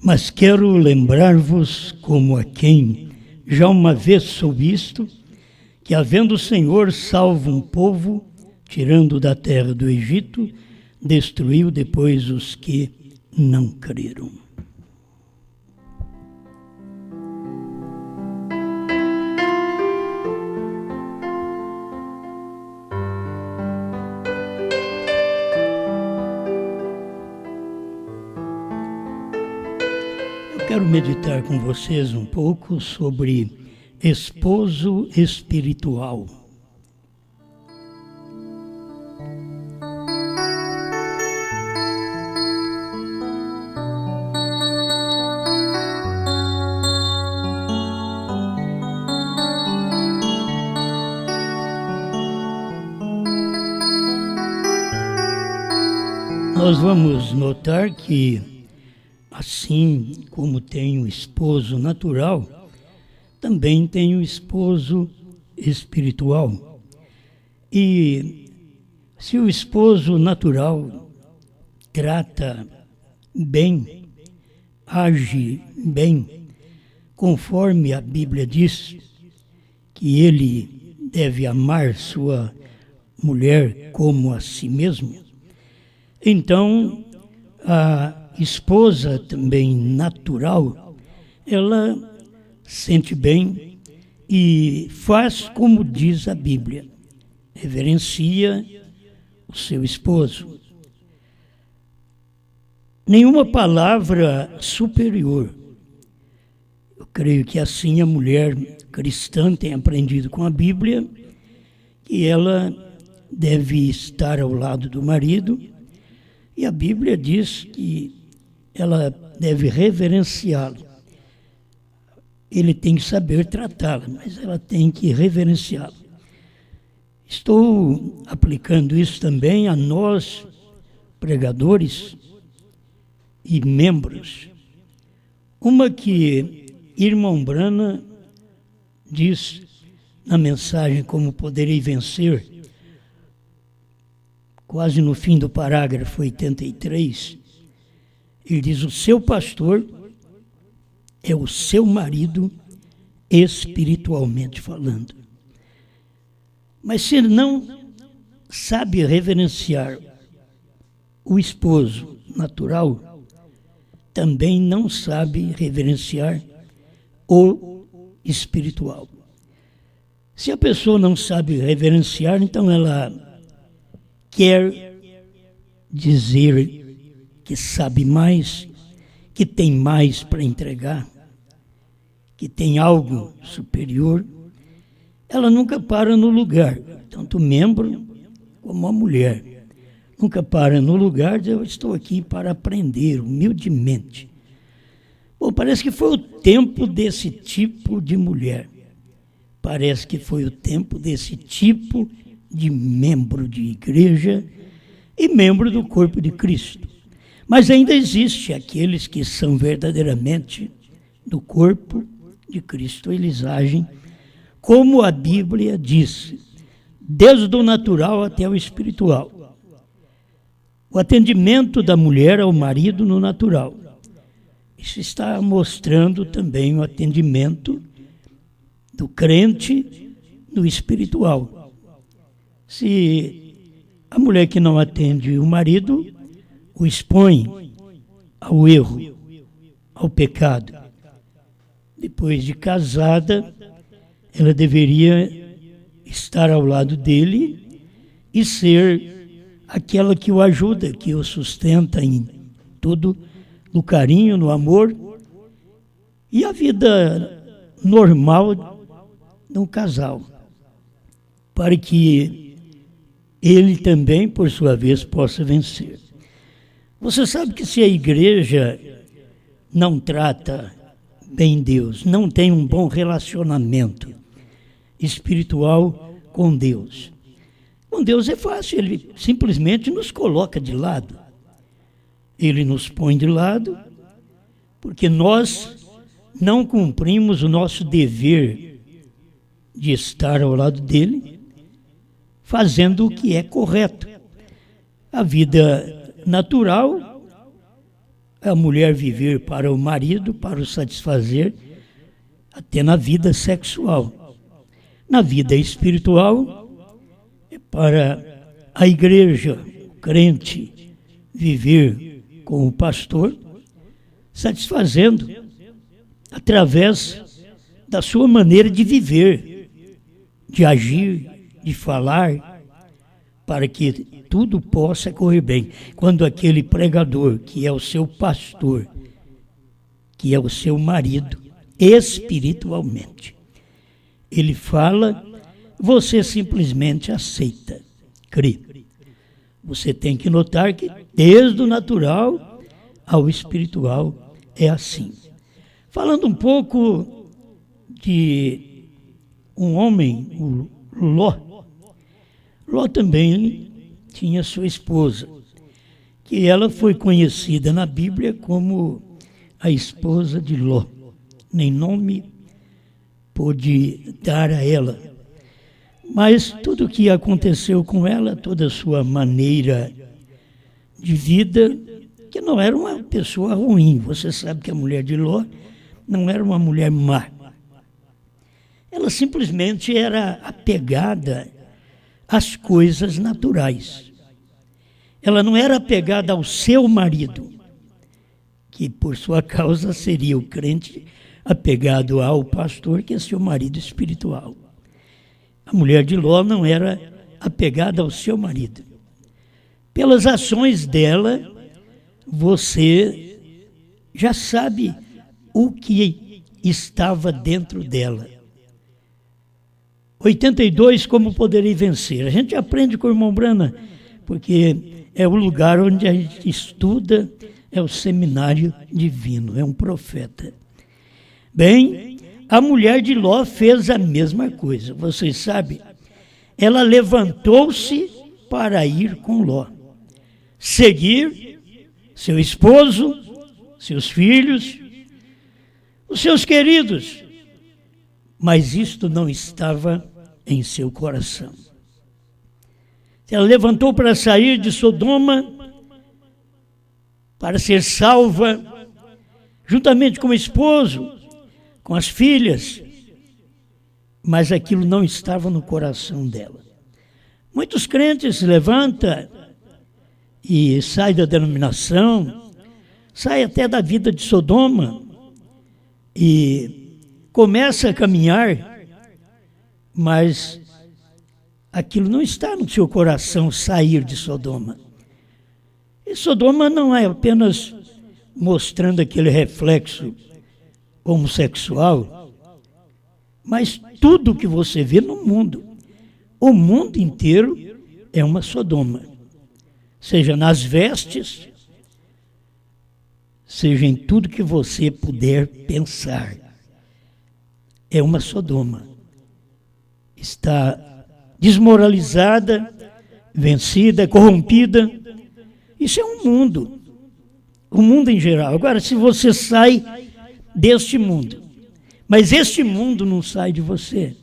Mas quero lembrar-vos, como a quem já uma vez sou visto, que havendo o Senhor salvo um povo, tirando da terra do Egito, destruiu depois os que não creram. Quero meditar com vocês um pouco sobre esposo espiritual. Nós vamos notar que assim como tem o esposo natural, também tem o esposo espiritual. E se o esposo natural trata bem, age bem, conforme a Bíblia diz que ele deve amar sua mulher como a si mesmo, então a esposa também natural, ela sente bem e faz como diz a Bíblia, reverencia o seu esposo. Nenhuma palavra superior. Eu creio que assim a mulher cristã tem aprendido com a Bíblia que ela deve estar ao lado do marido, e a Bíblia diz que ela deve reverenciá-lo. Ele tem que saber tratá-la, mas ela tem que reverenciá-lo. Estou aplicando isso também a nós, pregadores e membros. Uma que irmão Brana diz na mensagem Como Poderei Vencer, quase no fim do parágrafo 83, ele diz: o seu pastor é o seu marido espiritualmente falando. Mas se ele não sabe reverenciar o esposo natural, também não sabe reverenciar o espiritual. Se a pessoa não sabe reverenciar, então ela quer dizer que sabe mais, que tem mais para entregar, que tem algo superior, ela nunca para no lugar, tanto o membro como a mulher. Nunca para no lugar de eu estou aqui para aprender humildemente. Bom, parece que foi o tempo desse tipo de mulher. Parece que foi o tempo desse tipo de membro de igreja e membro do corpo de Cristo. Mas ainda existe aqueles que são verdadeiramente do corpo de Cristo. Eles agem como a Bíblia diz, desde o natural até o espiritual. O atendimento da mulher ao marido no natural. Isso está mostrando também o atendimento do crente no espiritual. Se a mulher que não atende o marido o expõe ao erro, ao pecado, depois de casada, ela deveria estar ao lado dele e ser aquela que o ajuda, que o sustenta em tudo, no carinho, no amor e a vida normal de um casal, para que ele também, por sua vez, possa vencer. Você sabe que se a igreja não trata bem Deus, não tem um bom relacionamento espiritual com Deus é fácil, ele simplesmente nos coloca de lado. Ele nos põe de lado porque nós não cumprimos o nosso dever de estar ao lado dele, fazendo o que é correto. A vida natural, a mulher viver para o marido, para o satisfazer, até na vida sexual. Na vida espiritual, é para a igreja, o crente, viver com o pastor, satisfazendo através da sua maneira de viver, de agir, de falar, para que tudo possa correr bem. Quando aquele pregador, que é o seu pastor, que é o seu marido, espiritualmente, ele fala, você simplesmente aceita, crê. Você tem que notar que desde o natural ao espiritual é assim. Falando um pouco de um homem, o Ló. Ló também tinha sua esposa, que ela foi conhecida na Bíblia como a esposa de Ló. Nem nome pôde dar a ela. Mas tudo o que aconteceu com ela, toda a sua maneira de vida, que não era uma pessoa ruim. Você sabe que a mulher de Ló não era uma mulher má. Ela simplesmente era apegada às coisas naturais. Ela não era apegada ao seu marido, que por sua causa seria o crente apegado ao pastor, que é seu marido espiritual. A mulher de Ló não era apegada ao seu marido. Pelas ações dela, você já sabe o que estava dentro dela. 82, como poderei vencer? A gente aprende com o irmão Brana, porque é o lugar onde a gente estuda, é o seminário divino, é um profeta. Bem, a mulher de Ló fez a mesma coisa, vocês sabem. Ela levantou-se para ir com Ló, seguir seu esposo, seus filhos, os seus queridos. Mas isto não estava em seu coração. Ela levantou para sair de Sodoma, para ser salva, juntamente com o esposo, com as filhas, mas aquilo não estava no coração dela. Muitos crentes se levantam e saem da denominação, saem até da vida de Sodoma e começa a caminhar, mas aquilo não está no seu coração, sair de Sodoma. E Sodoma não é apenas mostrando aquele reflexo homossexual, mas tudo que você vê no mundo, o mundo inteiro é uma Sodoma. Seja nas vestes, seja em tudo que você puder pensar. É uma Sodoma. Está desmoralizada, vencida, corrompida. Isso é um mundo. O mundo em geral. Agora, se você sai deste mundo, mas este mundo não sai de você.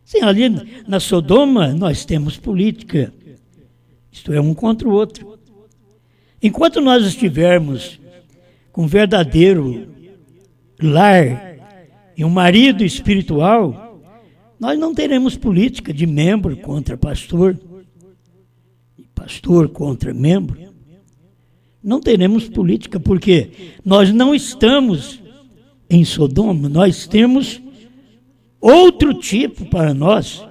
Sim, ali na Sodoma nós temos política. Isto é, um contra o outro. Enquanto nós estivermos com um verdadeiro lar e um marido espiritual, nós não teremos política de membro contra pastor, pastor contra membro. Não teremos política, porque nós não estamos em Sodoma, nós temos outro tipo para nós,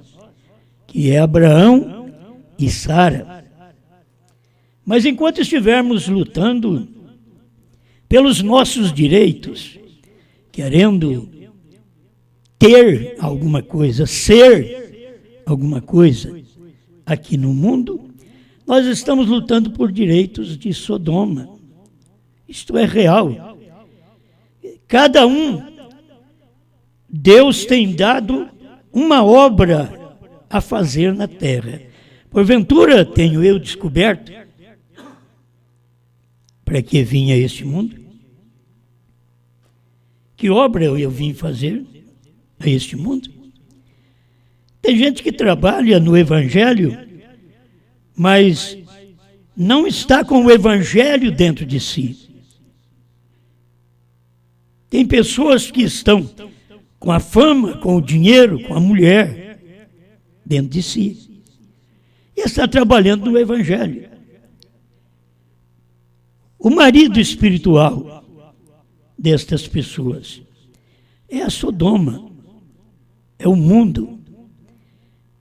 que é Abraão e Sara. Mas enquanto estivermos lutando pelos nossos direitos, querendo ter alguma coisa, ser alguma coisa aqui no mundo, nós estamos lutando por direitos de Sodoma. Isto é real. Cada um, Deus tem dado uma obra a fazer na terra. Porventura tenho eu descoberto para que vinha este mundo? Que obra eu vim fazer a este mundo? Tem gente que trabalha no Evangelho, mas não está com o evangelho dentro de si. Tem pessoas que estão com a fama, com o dinheiro, com a mulher dentro de si. E está trabalhando no evangelho. O marido espiritual destas pessoas é a Sodoma, é o mundo.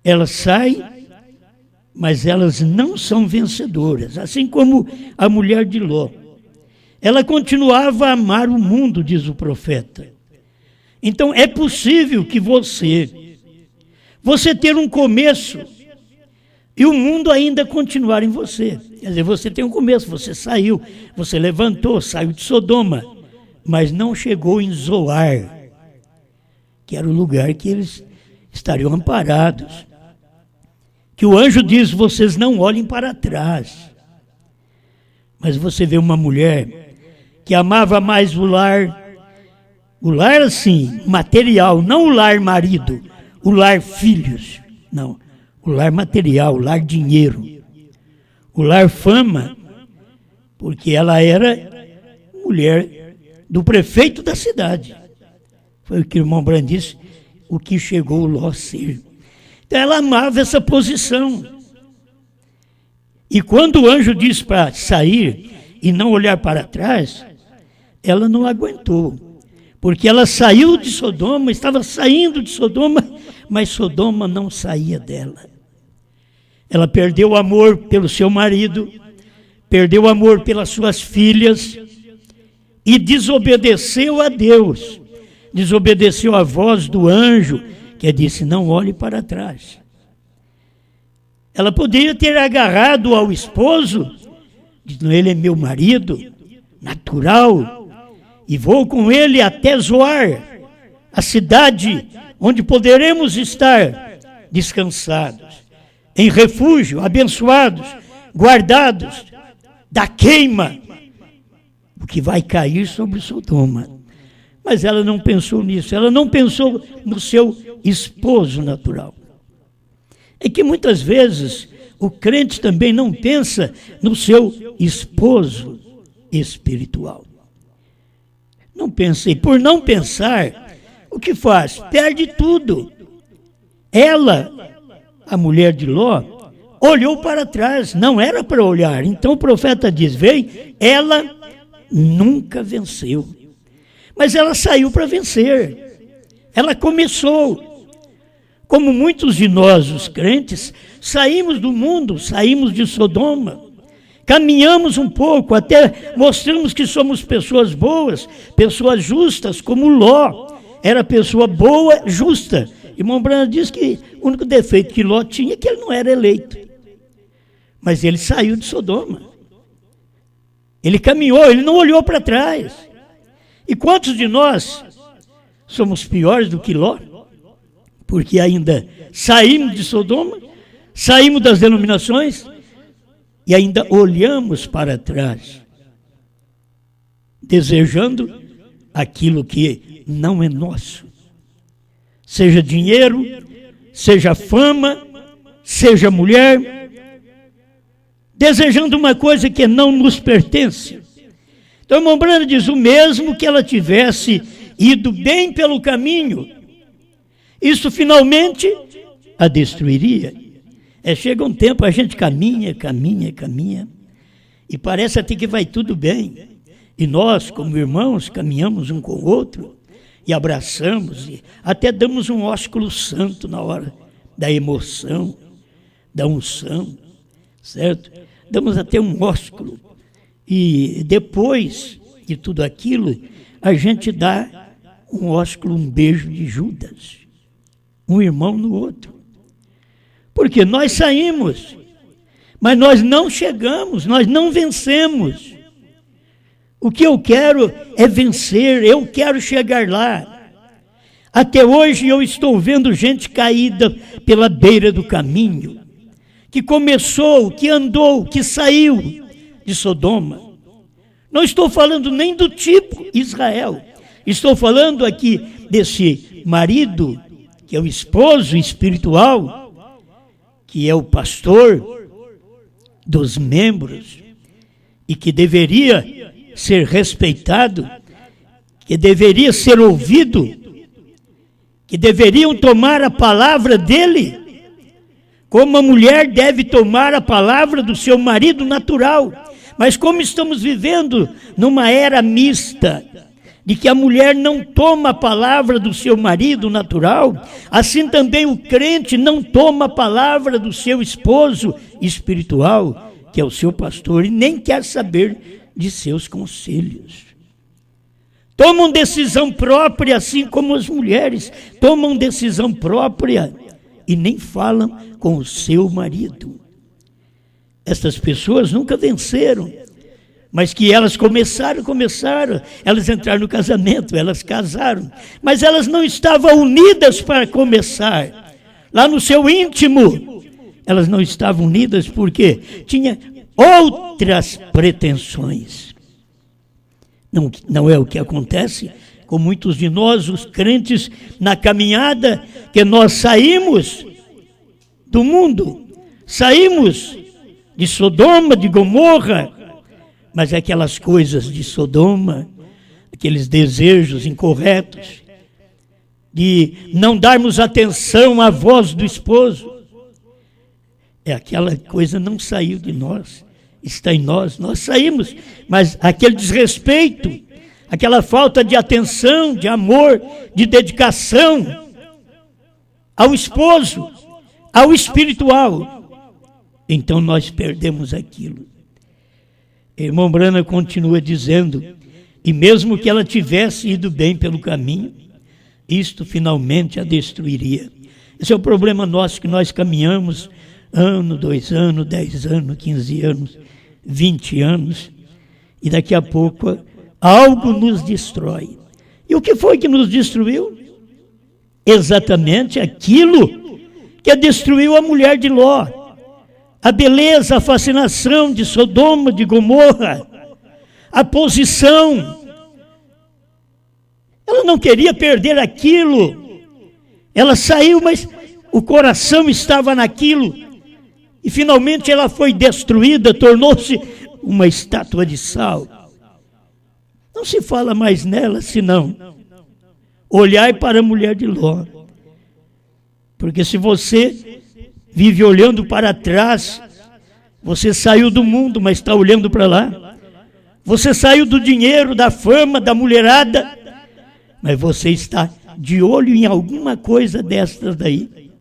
Elas saem, mas elas não são vencedoras, assim como a mulher de Ló. Ela continuava a amar o mundo, diz o profeta. Então é possível que você ter um começo e o mundo ainda continuar em você. Quer dizer, você tem um começo, você saiu, você levantou, saiu de Sodoma, mas não chegou em Zoar, que era o lugar que eles estariam amparados. Que o anjo diz, vocês não olhem para trás. Mas você vê uma mulher que amava mais o lar assim, material, não o lar marido, o lar filhos, não, o lar material, o lar dinheiro, o lar fama, porque ela era mulher do prefeito da cidade. Foi o que o irmão Brand disse, o que chegou Ló a ser. Então ela amava essa posição. E quando o anjo disse para sair e não olhar para trás, ela não aguentou. Porque ela saiu de Sodoma, estava saindo de Sodoma, mas Sodoma não saía dela. Ela perdeu o amor pelo seu marido, perdeu o amor pelas suas filhas e desobedeceu a Deus. Desobedeceu a voz do anjo, que disse, não olhe para trás. Ela poderia ter agarrado ao esposo, dizendo, ele é meu marido, natural, e vou com ele até Zoar, a cidade onde poderemos estar descansados, em refúgio, abençoados, guardados da queima, o que vai cair sobre Sodoma. Mas ela não pensou nisso, ela não pensou no seu esposo natural. É que muitas vezes o crente também não pensa no seu esposo espiritual. Não pensa, e por não pensar, o que faz? Perde tudo. Ela, a mulher de Ló, olhou para trás, não era para olhar. Então o profeta diz, vem, ela nunca venceu. Mas ela saiu para vencer. Ela começou. Como muitos de nós, os crentes, saímos do mundo, saímos de Sodoma. Caminhamos um pouco, até mostramos que somos pessoas boas, pessoas justas, como Ló. Era pessoa boa, justa. Irmão Branham diz que o único defeito que Ló tinha é que ele não era eleito. Mas ele saiu de Sodoma. Ele caminhou, ele não olhou para trás. E quantos de nós somos piores do que Ló? Porque ainda saímos de Sodoma, saímos das denominações e ainda olhamos para trás, desejando aquilo que não é nosso. Seja dinheiro, seja fama, seja mulher, desejando uma coisa que não nos pertence. Então, o irmão Branham diz, o mesmo que ela tivesse ido bem pelo caminho, isso finalmente a destruiria. Chega um tempo, a gente caminha, e parece até que vai tudo bem. E nós, como irmãos, caminhamos um com o outro, e abraçamos, e até damos um ósculo santo na hora da emoção, da unção, certo? Damos até um ósculo. E depois de tudo aquilo, a gente dá um ósculo, um beijo de Judas, um irmão no outro. Porque nós saímos, mas nós não chegamos, nós não vencemos. O que eu quero é vencer, eu quero chegar lá. Até hoje eu estou vendo gente caída pela beira do caminho, que começou, que andou, que saiu de Sodoma. Não estou falando nem do tipo Israel, estou falando aqui desse marido, que é o esposo espiritual, que é o pastor dos membros e que deveria ser respeitado, que deveria ser ouvido, que deveriam tomar a palavra dele, como a mulher deve tomar a palavra do seu marido natural. Mas como estamos vivendo numa era mista, de que a mulher não toma a palavra do seu marido natural, assim também o crente não toma a palavra do seu esposo espiritual, que é o seu pastor, e nem quer saber de seus conselhos. Tomam decisão própria, assim como as mulheres tomam decisão própria e nem falam com o seu marido. Estas pessoas nunca venceram, mas que elas começaram, elas entraram no casamento, elas casaram, mas elas não estavam unidas para começar. Lá no seu íntimo, elas não estavam unidas porque tinha outras pretensões. Não é o que acontece com muitos de nós, os crentes, na caminhada, que nós saímos do mundo, saímos de Sodoma, de Gomorra, mas aquelas coisas de Sodoma, aqueles desejos incorretos, de não darmos atenção à voz do esposo, aquela coisa não saiu de nós, está em nós saímos, mas aquele desrespeito, aquela falta de atenção, de amor, de dedicação ao esposo, ao espiritual, então nós perdemos aquilo. Irmão Branham continua dizendo, e mesmo que ela tivesse ido bem pelo caminho, isto finalmente a destruiria. Esse é o problema nosso, que nós caminhamos ano, 2 anos, 10 anos, 15 anos, 20 anos, e daqui a pouco algo nos destrói. E o que foi que nos destruiu? Exatamente aquilo que destruiu a mulher de Ló. A beleza, a fascinação de Sodoma, de Gomorra, a posição. Ela não queria perder aquilo. Ela saiu, mas o coração estava naquilo. E finalmente ela foi destruída, tornou-se uma estátua de sal. Não se fala mais nela, senão olhar para a mulher de Ló. Porque se você vive olhando para trás, você saiu do mundo, mas está olhando para lá. Você saiu do dinheiro, da fama, da mulherada, mas você está de olho em alguma coisa destas daí,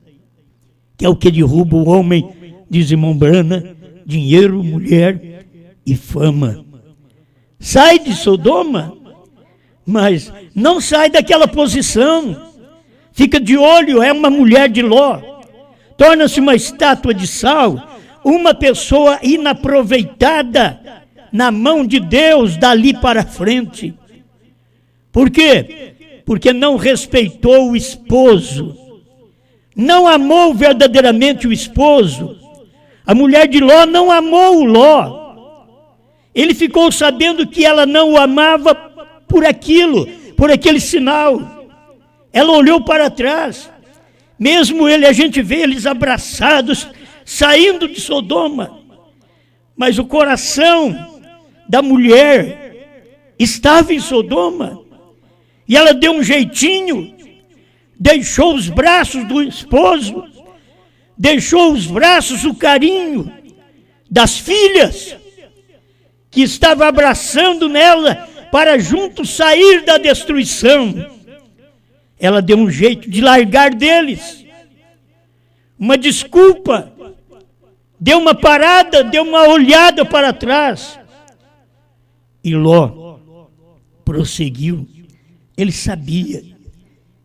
que é o que derruba o homem, diz irmão Branham: dinheiro, mulher e fama. Sai de Sodoma, mas não sai daquela posição. Fica de olho, é uma mulher de Ló. Torna-se uma estátua de sal, uma pessoa inaproveitada na mão de Deus dali para frente. Por quê? Porque não respeitou o esposo, não amou verdadeiramente o esposo. A mulher de Ló não amou o Ló. Ele ficou sabendo que ela não o amava por aquilo, por aquele sinal. Ela olhou para trás. Mesmo a gente vê eles abraçados, saindo de Sodoma. Mas o coração da mulher estava em Sodoma. E ela deu um jeitinho, deixou os braços do esposo, deixou os braços, o carinho das filhas, que estava abraçando nela para juntos sair da destruição. Ela deu um jeito de largar deles, uma desculpa, deu uma parada, deu uma olhada para trás. E Ló prosseguiu. Ele sabia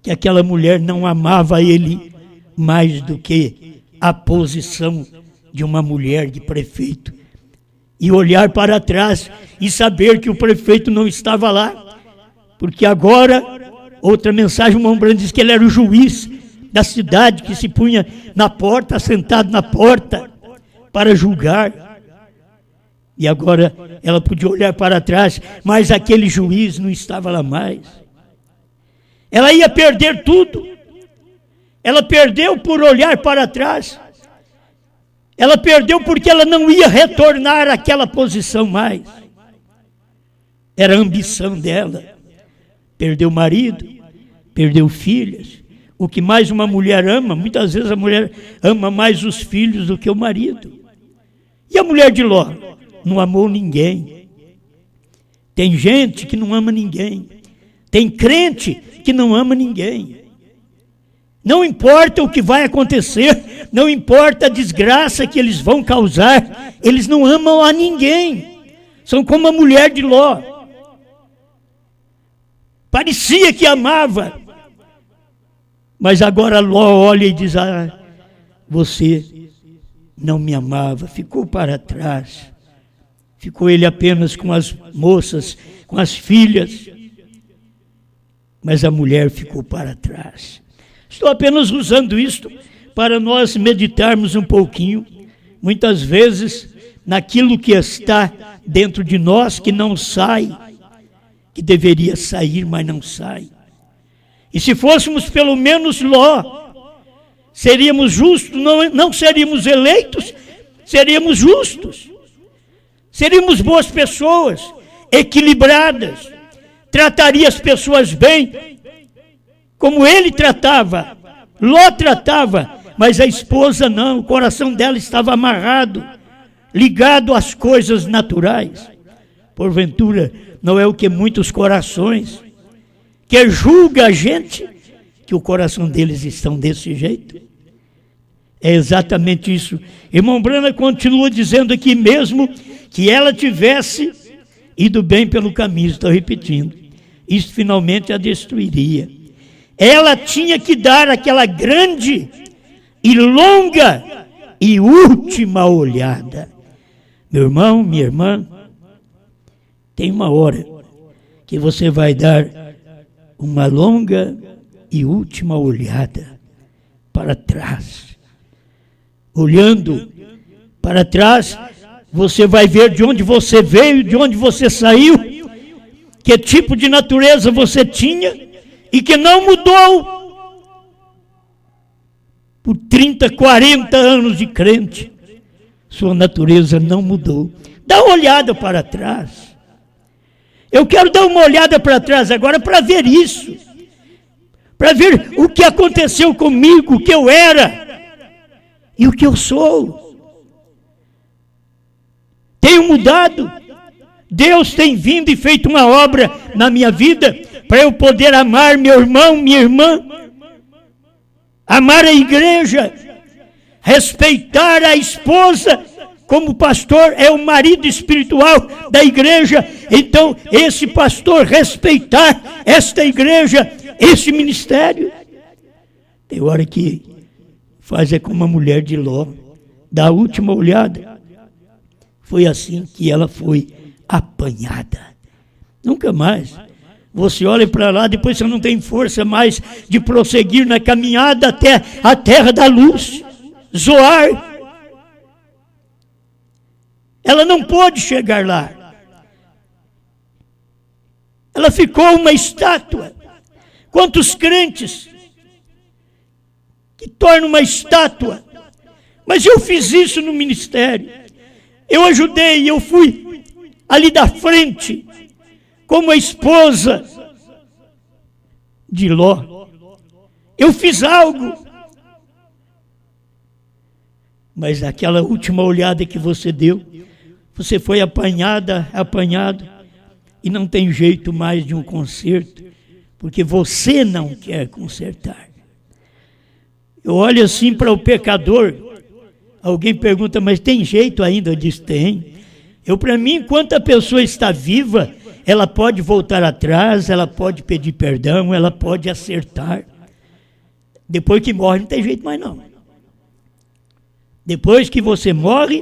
que aquela mulher não amava ele mais do que a posição de uma mulher de prefeito. E olhar para trás e saber que o prefeito não estava lá. Porque agora, outra mensagem, o irmão Branham diz que ele era o juiz da cidade, que se punha na porta, sentado na porta, para julgar. E agora ela podia olhar para trás, mas aquele juiz não estava lá mais. Ela ia perder tudo. Ela perdeu por olhar para trás. Ela perdeu porque ela não ia retornar àquela posição mais. Era a ambição dela. Perdeu o marido, perdeu filhas. O que mais uma mulher ama, muitas vezes a mulher ama mais os filhos do que o marido. E a mulher de Ló não amou ninguém. Tem gente que não ama ninguém. Tem crente que não ama ninguém. Não importa o que vai acontecer, não importa a desgraça que eles vão causar, eles não amam a ninguém. São como a mulher de Ló. Parecia que amava, mas agora Ló olha e diz: ah, você não me amava, ficou para trás. Ficou ele apenas com as moças, com as filhas, mas a mulher ficou para trás. Estou apenas usando isto para nós meditarmos um pouquinho, muitas vezes, naquilo que está dentro de nós, que não sai, que deveria sair, mas não sai. E se fôssemos pelo menos Ló, seríamos justos, não seríamos eleitos, seríamos justos. Seríamos boas pessoas, equilibradas, trataria as pessoas bem, como ele tratava, Ló tratava, mas a esposa não, o coração dela estava amarrado, ligado às coisas naturais. Porventura, não é o que muitos corações, que julga a gente, que o coração deles estão desse jeito? É exatamente isso. Irmão Brana continua dizendo aqui mesmo que ela tivesse ido bem pelo caminho, estou repetindo, isso finalmente a destruiria. Ela tinha que dar aquela grande e longa e última olhada. Meu irmão, minha irmã, tem uma hora que você vai dar uma longa e última olhada para trás. Olhando para trás, você vai ver de onde você veio, de onde você saiu, que tipo de natureza você tinha e que não mudou por 30, 40 anos de crente. Sua natureza não mudou. Dá uma olhada para trás. Eu quero dar uma olhada para trás agora para ver isso. Para ver o que aconteceu comigo, o que eu era e o que eu sou. Tenho mudado. Deus tem vindo e feito uma obra na minha vida para eu poder amar meu irmão, minha irmã, amar a igreja, respeitar a esposa, como pastor é o marido espiritual da igreja, então esse pastor respeitar esta igreja, esse ministério. Tem hora que faz como a mulher de Ló, dá a última olhada. Foi assim que ela foi apanhada. Nunca mais. Você olha para lá, depois você não tem força mais de prosseguir na caminhada até a terra da luz, Zoar. Ela não pôde chegar lá. Ela ficou uma estátua. Quantos crentes que tornam uma estátua? Mas eu fiz isso no ministério. Eu ajudei, eu fui ali da frente, como a esposa de Ló. Eu fiz algo. Mas aquela última olhada que você deu, você foi apanhado, e não tem jeito mais de um conserto, porque você não quer consertar. Eu olho assim para o pecador, alguém pergunta, mas tem jeito ainda? Eu disse, tem. Para mim, enquanto a pessoa está viva, ela pode voltar atrás, ela pode pedir perdão, ela pode acertar. Depois que morre, não tem jeito mais não. Depois que você morre,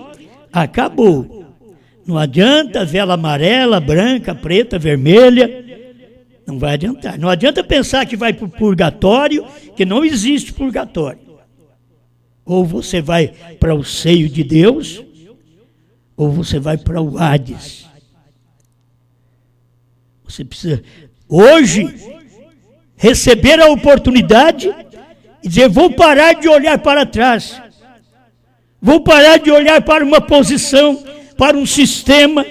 acabou. Não adianta vela amarela, branca, preta, vermelha. Não vai adiantar. Não adianta pensar que vai para o purgatório, que não existe purgatório. Ou você vai para o seio de Deus, ou você vai para o Hades. Você precisa, hoje, receber a oportunidade e dizer, vou parar de olhar para trás. Vou parar de olhar para uma posição, para um sistema,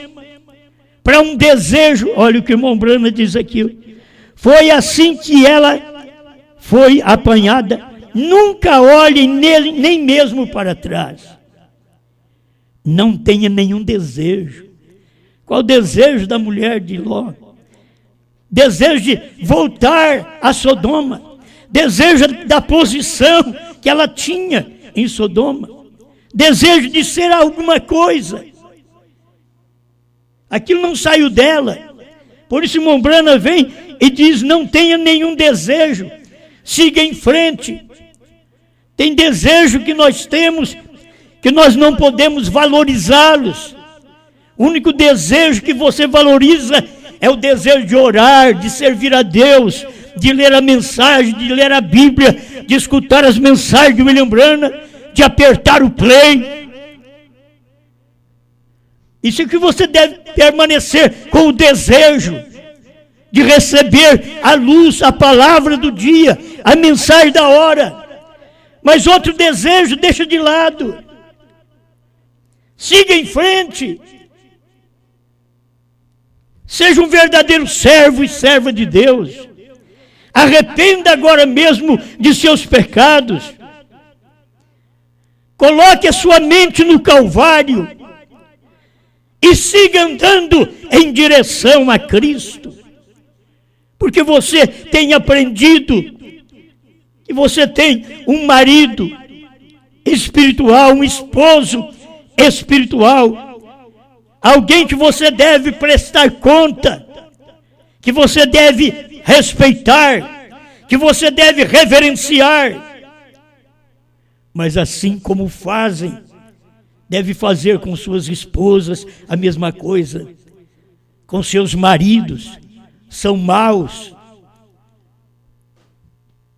para um desejo. Olha o que o irmão Brana diz aqui. Foi assim que ela foi apanhada. Nunca olhe nele, nem mesmo para trás. Não tenha nenhum desejo. Qual o desejo da mulher de Ló? Desejo de voltar a Sodoma. Desejo da posição que ela tinha em Sodoma. Desejo de ser alguma coisa. Aquilo não saiu dela. Por isso, irmão Brana vem e diz: não tenha nenhum desejo. Siga em frente. Tem desejo que nós temos, que nós não podemos valorizá-los. O único desejo que você valoriza é o desejo de orar, de servir a Deus, de ler a mensagem, de ler a Bíblia, de escutar as mensagens de William Brana, de apertar o play. Isso é que você deve permanecer com o desejo de receber a luz, a palavra do dia, a mensagem da hora. Mas outro desejo deixa de lado. Siga em frente. Seja um verdadeiro servo e serva de Deus. Arrependa agora mesmo de seus pecados. Coloque a sua mente no Calvário e siga andando em direção a Cristo. Porque você tem aprendido que você tem um marido espiritual, um esposo espiritual, alguém que você deve prestar conta, que você deve respeitar, que você deve reverenciar. Mas assim como fazem, deve fazer com suas esposas a mesma coisa, com seus maridos. São maus,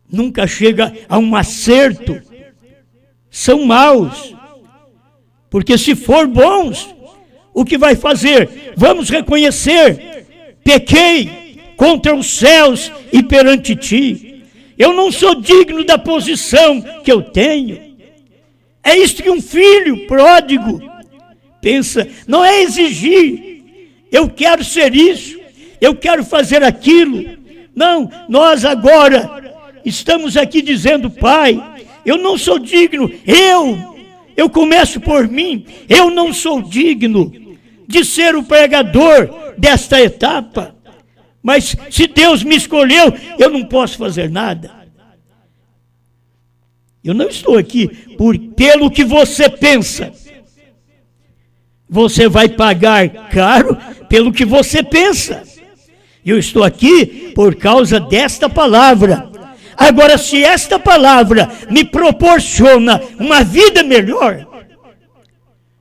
nunca chega a um acerto, são maus, porque se for bons, o que vai fazer? Vamos reconhecer: pequei contra os céus e perante ti, eu não sou digno da posição que eu tenho. É isto que um filho pródigo pensa, não é exigir, eu quero ser isso, eu quero fazer aquilo. Não, nós agora estamos aqui dizendo: Pai, eu não sou digno, eu começo por mim, eu não sou digno de ser o pregador desta etapa, mas se Deus me escolheu, eu não posso fazer nada. Eu não estou aqui pelo que você pensa. Você vai pagar caro pelo que você pensa. Eu estou aqui por causa desta palavra. Agora, se esta palavra me proporciona uma vida melhor,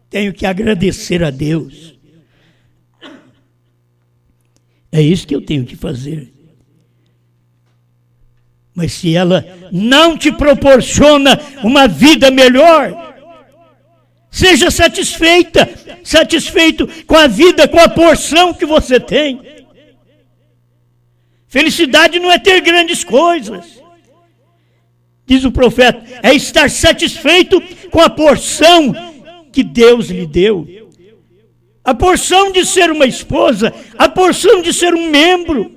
tenho que agradecer a Deus. É isso que eu tenho que fazer. Mas se ela não te proporciona uma vida melhor, seja satisfeito com a vida, com a porção que você tem. Felicidade não é ter grandes coisas. Diz o profeta, é estar satisfeito com a porção que Deus lhe deu. A porção de ser uma esposa, a porção de ser um membro,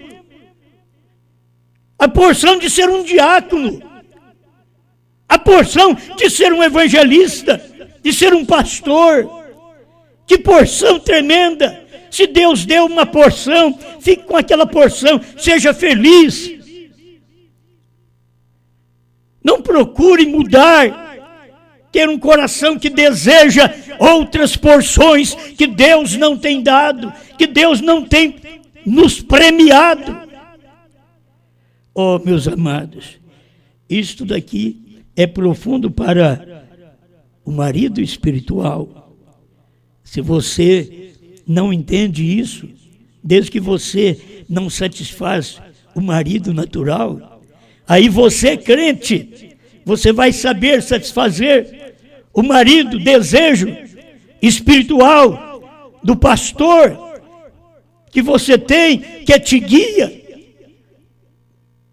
a porção de ser um diácono, a porção de ser um evangelista, de ser um pastor. Que porção tremenda! Se Deus deu uma porção, fique com aquela porção, seja feliz. Não procure mudar, ter um coração que deseja outras porções que Deus não tem dado, que Deus não tem nos premiado. Oh, meus amados, isto daqui é profundo para o marido espiritual. Se você não entende isso, desde que você não satisfaz o marido natural, aí você, crente, você vai saber satisfazer o marido, desejo espiritual do pastor que você tem, que te guia.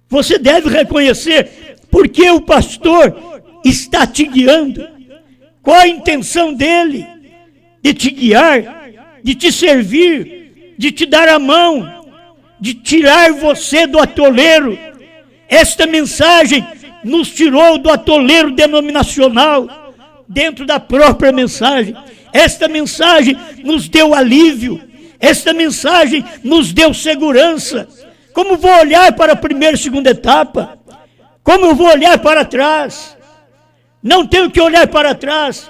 Você deve reconhecer porque o pastor está te guiando. Qual a intenção dele? De te guiar, de te servir, de te dar a mão, de tirar você do atoleiro. Esta mensagem nos tirou do atoleiro denominacional, dentro da própria mensagem. Esta mensagem nos deu alívio. Esta mensagem nos deu segurança. Como vou olhar para a primeira e segunda etapa? Como eu vou olhar para trás? Não tenho que olhar para trás.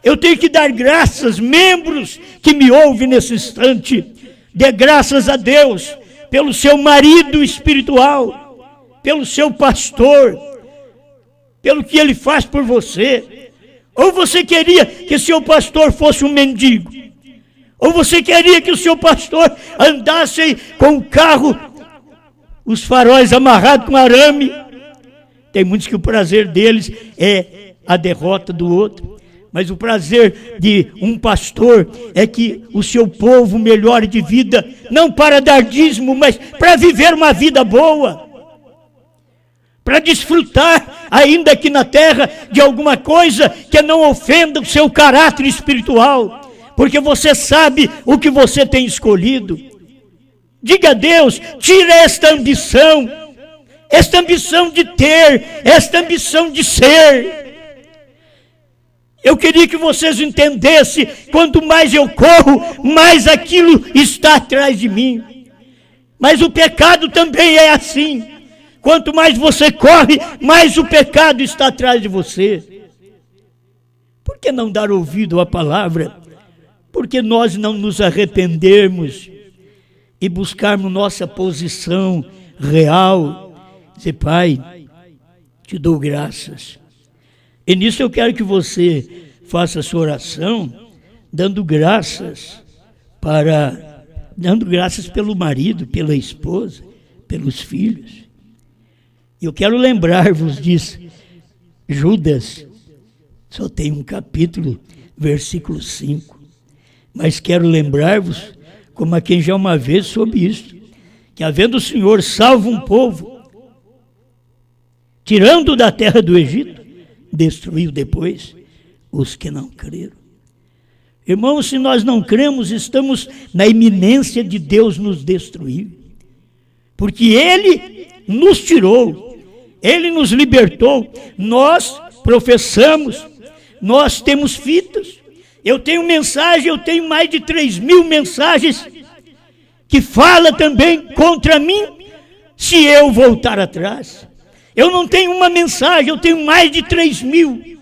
Eu tenho que dar graças, membros que me ouvem nesse instante. Dê graças a Deus pelo seu marido espiritual, pelo seu pastor, pelo que ele faz por você. Ou você queria que seu pastor fosse um mendigo? Ou você queria que o seu pastor andasse com o carro, os faróis amarrados com arame? Tem muitos que o prazer deles é a derrota do outro. Mas o prazer de um pastor é que o seu povo melhore de vida, não para dar dízimo, mas para viver uma vida boa, para desfrutar ainda aqui na terra de alguma coisa que não ofenda o seu caráter espiritual, porque você sabe o que você tem escolhido. Diga a Deus, tira esta ambição de ter, esta ambição de ser. Eu queria que vocês entendessem, quanto mais eu corro, mais aquilo está atrás de mim. Mas o pecado também é assim. Quanto mais você corre, mais o pecado está atrás de você. Por que não dar ouvido à palavra? Porque nós não nos arrependermos e buscarmos nossa posição real. Dizer, Pai, te dou graças. E nisso eu quero que você faça a sua oração, dando graças pelo marido, pela esposa, pelos filhos. Eu quero lembrar-vos disso. Judas só tem um capítulo, versículo 5. Mas quero lembrar-vos, como a quem já uma vez soube isto, que havendo o Senhor salvo um povo, tirando da terra do Egito, destruiu depois os que não creram. Irmãos, se nós não cremos, estamos na iminência de Deus nos destruir. Porque Ele nos tirou, Ele nos libertou, nós professamos, nós temos fitas. Eu tenho mensagem, eu tenho mais de 3.000 mensagens que falam também contra mim, se eu voltar atrás. Eu não tenho uma mensagem, eu tenho mais de 3.000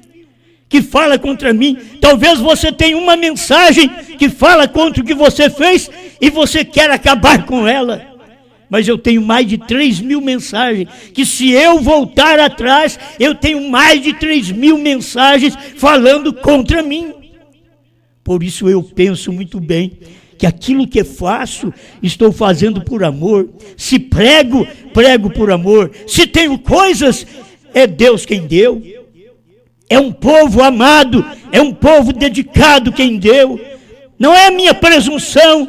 que fala contra mim. Talvez você tenha uma mensagem que fala contra o que você fez e você quer acabar com ela. Mas eu tenho mais de 3.000 mensagens que, se eu voltar atrás, eu tenho mais de 3.000 mensagens falando contra mim. Por isso eu penso muito bem que aquilo que faço, estou fazendo por amor. Se prego, prego por amor. Se tenho coisas, é Deus quem deu. É um povo amado, é um povo dedicado quem deu. Não é a minha presunção,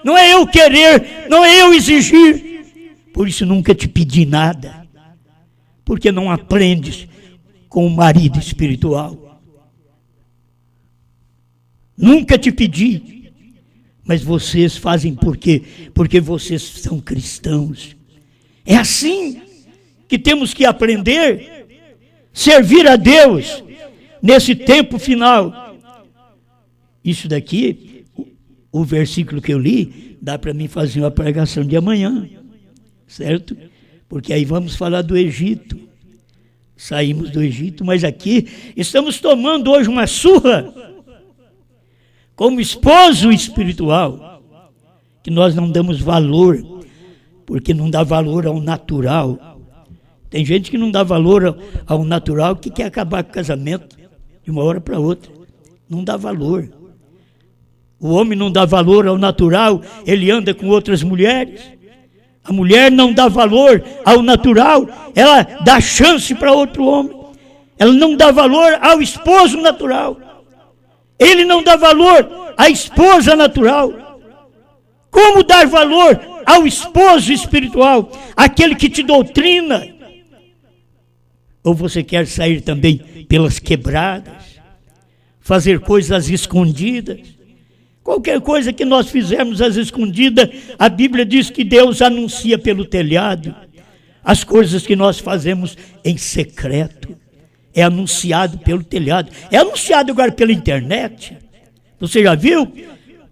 não é eu querer, não é eu exigir. Por isso nunca te pedi nada, porque não aprendes com o marido espiritual. Nunca te pedi. Mas vocês fazem por quê? Porque vocês são cristãos. É assim que temos que aprender, servir a Deus nesse tempo final. Isso daqui, o versículo que eu li, dá para mim fazer uma pregação de amanhã, certo? Porque aí vamos falar do Egito. Saímos do Egito, mas aqui estamos tomando hoje uma surra como esposo espiritual, que nós não damos valor, porque não dá valor ao natural. Tem gente que não dá valor ao natural, que quer acabar com o casamento de uma hora para outra. Não dá valor. O homem não dá valor ao natural, ele anda com outras mulheres. A mulher não dá valor ao natural, ela dá chance para outro homem. Ela não dá valor ao esposo natural. Ele não dá valor à esposa natural. Como dar valor ao esposo espiritual, aquele que te doutrina? Ou você quer sair também pelas quebradas? fazer coisas escondidas. Qualquer coisa que nós fizermos às escondidas, a Bíblia diz que Deus anuncia pelo telhado. As coisas que nós fazemos em secreto é anunciado pelo telhado. É anunciado agora pela internet. Você já viu?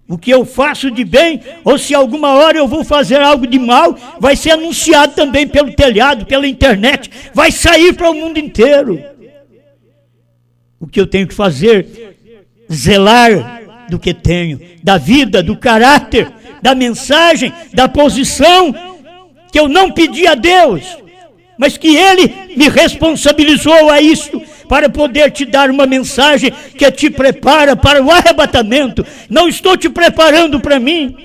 O que eu faço de bem, ou se alguma hora eu vou fazer algo de mal, vai ser anunciado também pelo telhado, pela internet. Vai sair para o mundo inteiro. O que eu tenho que fazer? Zelar do que tenho, da vida, do caráter, da mensagem, da posição que eu não pedi a Deus, mas que Ele me responsabilizou a isto, para poder te dar uma mensagem que te prepara para o arrebatamento. Não estou te preparando para mim,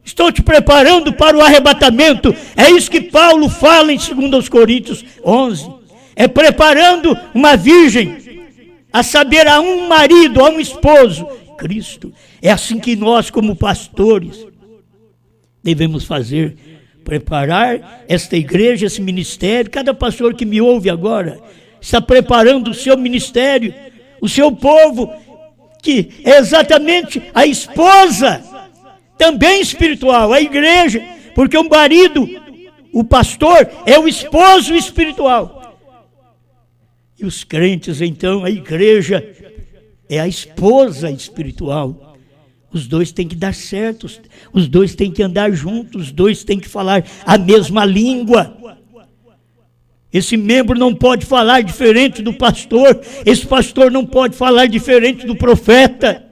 estou te preparando para o arrebatamento. É isso que Paulo fala em 2 Coríntios 11. É preparando uma virgem, a saber, a um marido, a um esposo, Cristo. É assim que nós, como pastores, devemos fazer. Preparar esta igreja, esse ministério. Cada pastor que me ouve agora está preparando o seu ministério, o seu povo, que é exatamente a esposa, também espiritual, a igreja, porque o marido, o pastor, é o esposo espiritual. E os crentes, então, a igreja é a esposa espiritual. Os dois têm que dar certo, os dois têm que andar juntos, os dois têm que falar a mesma língua. Esse membro não pode falar diferente do pastor, esse pastor não pode falar diferente do profeta,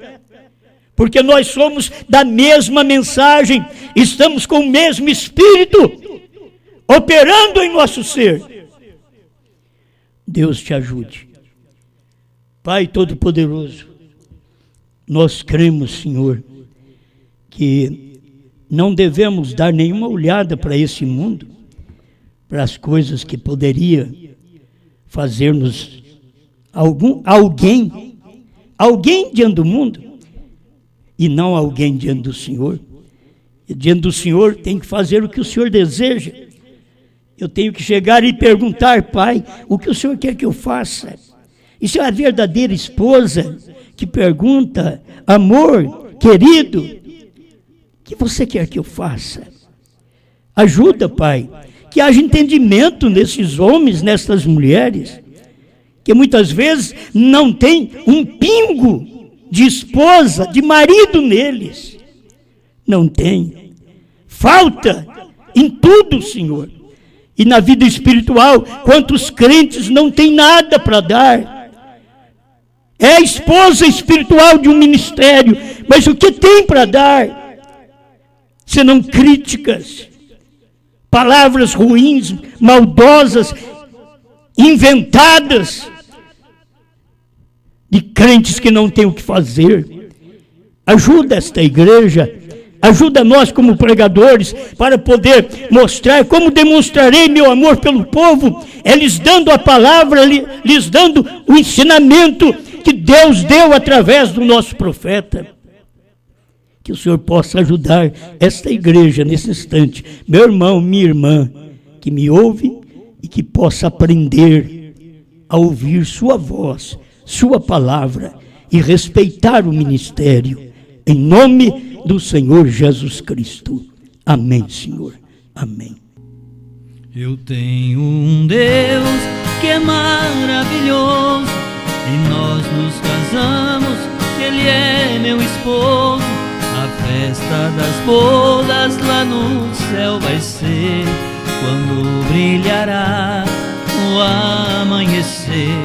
porque nós somos da mesma mensagem, estamos com o mesmo Espírito operando em nosso ser. Deus te ajude. Pai Todo-Poderoso, nós cremos, Senhor, que não devemos dar nenhuma olhada para esse mundo, para as coisas que poderia fazer-nos alguém diante do mundo, e não alguém diante do Senhor. E diante do Senhor tem que fazer o que o Senhor deseja. Eu tenho que chegar e perguntar, Pai, o que o Senhor quer que eu faça? Isso é a verdadeira esposa que pergunta, amor, querido, o que você quer que eu faça? Ajuda, Pai, que haja entendimento nesses homens, nessas mulheres, que muitas vezes não tem um pingo de esposa, de marido neles. Não tem. Falta em tudo, Senhor. E na vida espiritual, quantos crentes não têm nada para dar? É a esposa espiritual de um ministério, mas o que tem para dar? Senão críticas, palavras ruins, maldosas, inventadas, de crentes que não têm o que fazer. Ajuda esta igreja, ajuda nós como pregadores, para poder mostrar como demonstrarei meu amor pelo povo, é lhes dando a palavra, lhes dando o ensinamento que Deus deu através do nosso profeta. Que o Senhor possa ajudar esta igreja nesse instante, meu irmão, minha irmã, que me ouve e que possa aprender a ouvir sua voz, sua palavra e respeitar o ministério, em nome do Senhor Jesus Cristo. Amém, Senhor. Amém. Eu tenho um Deus que é maravilhoso, e nós nos casamos, Ele é meu esposo. A festa das bodas lá no céu vai ser quando brilhará o amanhecer.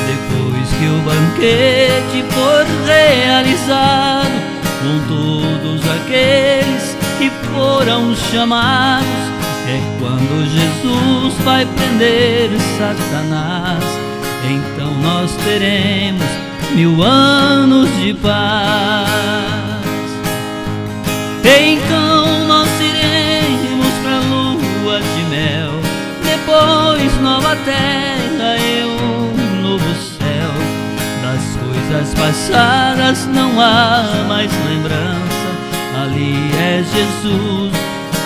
Depois que o banquete for realizado, com todos aqueles que foram chamados, é quando Jesus vai prender Satanás. Então nós teremos 1000 anos de paz. Então nós iremos pra lua de mel, depois nova terra e um novo céu. Das coisas passadas não há mais lembrança, ali é Jesus,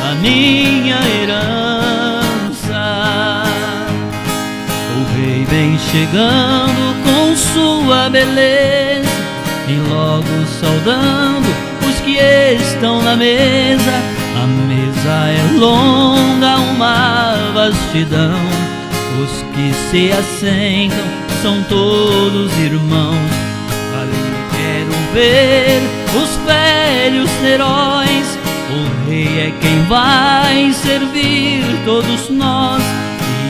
a minha herança. O rei vem chegando com sua beleza, e logo saudando os que estão na mesa. A mesa é longa, uma vastidão, os que se assentam são todos irmãos. Ali quero ver os velhos heróis, o rei é quem vai servir todos nós,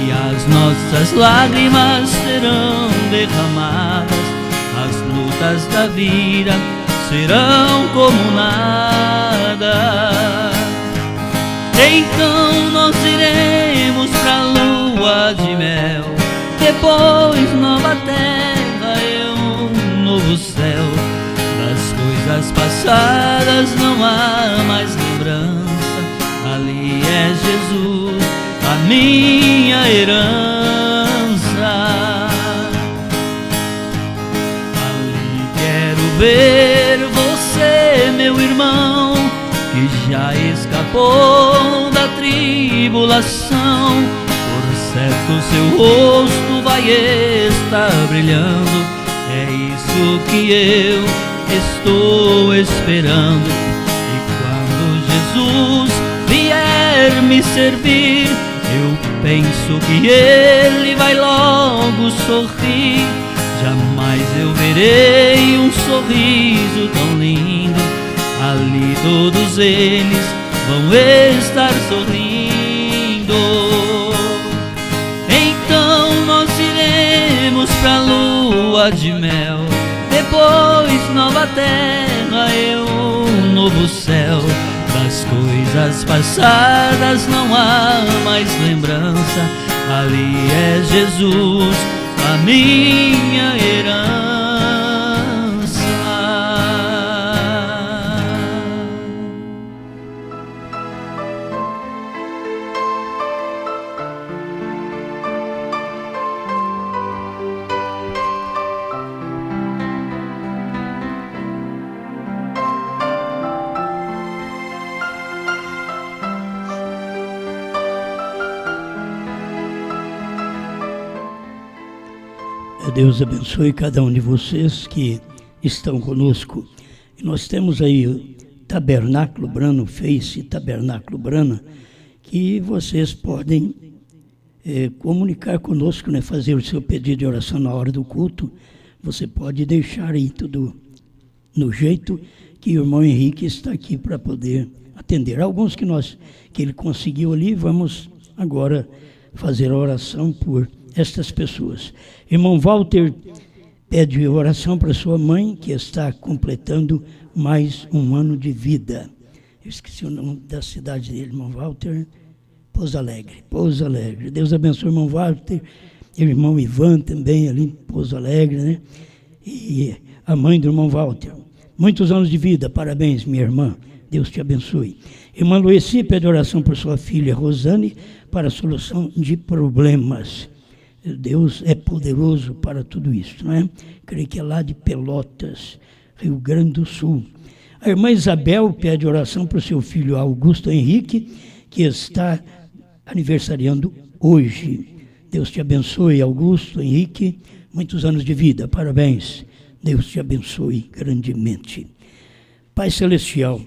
e as nossas lágrimas serão derramadas, as lutas da vida serão como nada. Então nós iremos pra lua de mel, depois nova terra e um novo céu. Das coisas passadas não há mais lembrança, ali é Jesus, a minha herança. Ali quero ver você, meu irmão, que já escapou da tribulação. Por certo seu rosto vai estar brilhando, é isso que eu estou esperando. E quando Jesus vier me servir, eu penso que ele vai logo sorrir. Jamais eu verei um sorriso tão lindo, ali todos eles vão estar sorrindo. Então nós iremos pra lua de mel, depois nova terra e um novo céu. Das coisas passadas não há mais lembrança, ali é Jesus, a minha herança. Deus abençoe cada um de vocês que estão conosco. E nós temos aí o Tabernáculo Brana, o Face Tabernáculo Brana, que vocês podem comunicar conosco, né? Fazer o seu pedido de oração na hora do culto. Você pode deixar aí tudo no jeito que o irmão Henrique está aqui para poder atender. Alguns que ele conseguiu ali, vamos agora fazer a oração por estas pessoas. Irmão Walter pede oração para sua mãe, que está completando mais um ano de vida. Eu esqueci o nome da cidade dele, irmão Walter. Pouso Alegre. Pouso Alegre. Deus abençoe o irmão Walter, e o irmão Ivan também ali em Pouso Alegre, né? E a mãe do irmão Walter. Muitos anos de vida, parabéns, minha irmã. Deus te abençoe. Irmã Lueci pede oração por sua filha Rosane para a solução de problemas. Deus é poderoso para tudo isso, não é? Creio que é lá de Pelotas, Rio Grande do Sul. A irmã Isabel pede oração para o seu filho Augusto Henrique, que está aniversariando hoje. Deus te abençoe, Augusto Henrique, muitos anos de vida, parabéns. Deus te abençoe grandemente. Pai Celestial,